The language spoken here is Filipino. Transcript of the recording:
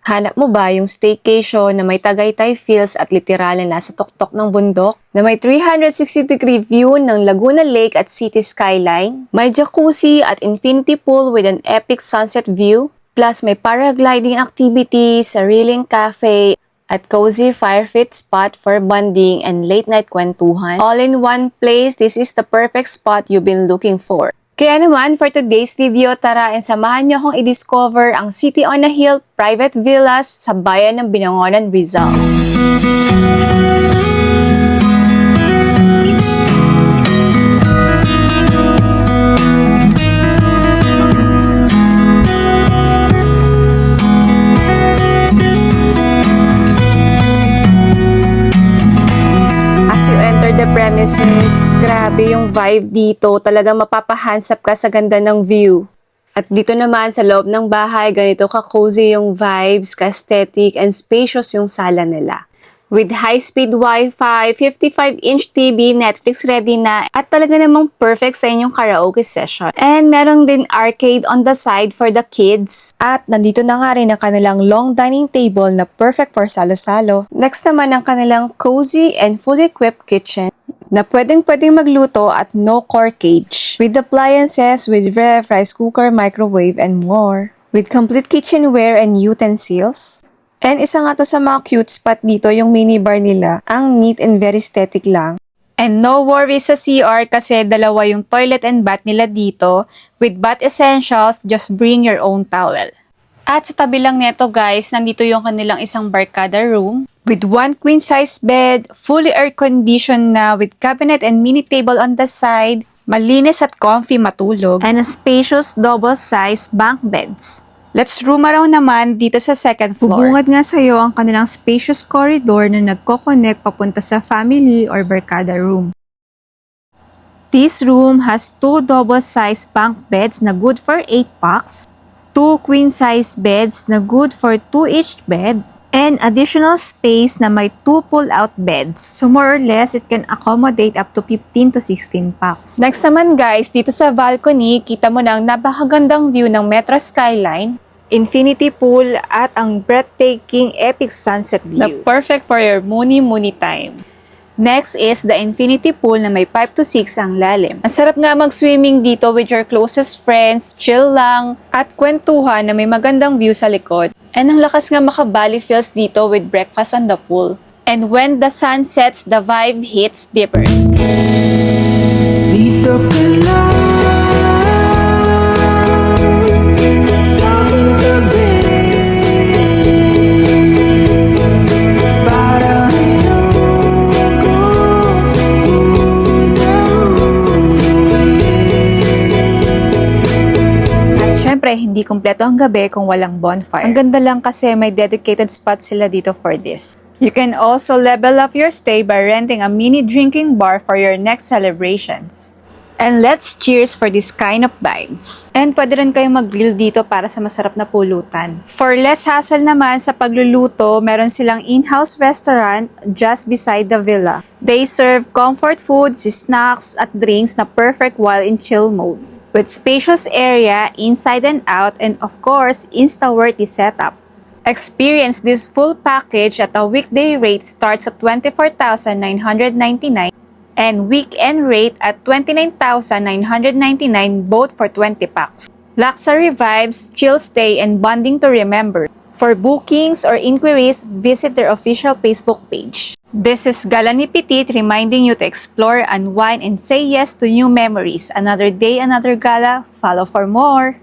Hanap mo ba yung staycation na may Tagaytay feels at literal na nasa tuktok ng bundok? Na may 360-degree view ng Laguna Lake at city skyline? May jacuzzi at infinity pool with an epic sunset view? Plus may paragliding activities, sariling cafe, at cozy fire pit spot for bonding and late night kwentuhan. All in one place, this is the perfect spot you've been looking for. Kaya naman, for today's video, tara and samahan niyo akong i-discover ang City on a Hill Private Villas sa bayan ng Binangonan, Rizal. The premises, grabe yung vibe dito. Talagang mapapahands up ka sa ganda ng view. At dito naman sa loob ng bahay, ganito ka-cozy yung vibes, ka-aesthetic, and spacious yung sala nila. With high-speed Wi-Fi, 55-inch TV, Netflix ready na, at talaga namang perfect sa inyong karaoke session. And meron din arcade on the side for the kids. At nandito na nga rin ang kanilang long dining table na perfect for salo-salo. Next naman ang kanilang cozy and fully equipped kitchen na pwedeng magluto at no core cage. With appliances, with ref, rice cooker, microwave, and more. With complete kitchenware and utensils. And isa nga to sa mga cute spot dito, yung minibar nila. Ang neat and very aesthetic lang. And no worries sa CR kasi dalawa yung toilet and bath nila dito. With bath essentials, just bring your own towel. At sa tabi lang neto guys, nandito yung kanilang isang barkada room. With one queen size bed, fully air conditioned na with cabinet and mini table on the side. Malinis at comfy matulog. And a spacious double size bunk beds. Let's room around naman dito sa second floor. Bubungad nga sa'yo ang kanilang spacious corridor na nagko-connect papunta sa family or barkada room. This room has 2 double-sized bunk beds na good for 8 packs, 2 queen-size beds na good for 2 each bed, and additional space na may 2 pull-out beds. So more or less, it can accommodate up to 15 to 16 packs. Next naman guys, dito sa balcony, kita mo na ang napakagandang view ng Metro Skyline, infinity pool, at ang breathtaking epic sunset view. Na perfect for your muni time. Next is the infinity pool na may 5 to 6 ang lalim. Ang sarap nga mag-swimming dito with your closest friends, chill lang, at kwentuhan na may magandang view sa likod. And ang lakas nga makabali feels dito with breakfast on the pool. And when the sun sets, the vibe hits deeper. Dito ka lang. Hindi kumpleto ang gabi kung walang bonfire. Ang ganda lang kasi may dedicated spot sila dito for this. You can also level up your stay by renting a mini drinking bar for your next celebrations. And let's cheers for this kind of vibes. And pwede rin kayong mag-grill dito para sa masarap na pulutan. For less hassle naman sa pagluluto, meron silang in-house restaurant just beside the villa. They serve comfort foods, snacks, at drinks na perfect while in chill mode. With spacious area inside and out, and of course, insta-worthy setup. Experience this full package at a weekday rate starts at 24,999 and weekend rate at 29,999 both for 20 packs. Luxury vibes, chill stay, and bonding to remember. For bookings or inquiries, visit their official Facebook page. This is Galani Petit reminding you to explore, unwind, and say yes to new memories. Another day, another gala. Follow for more!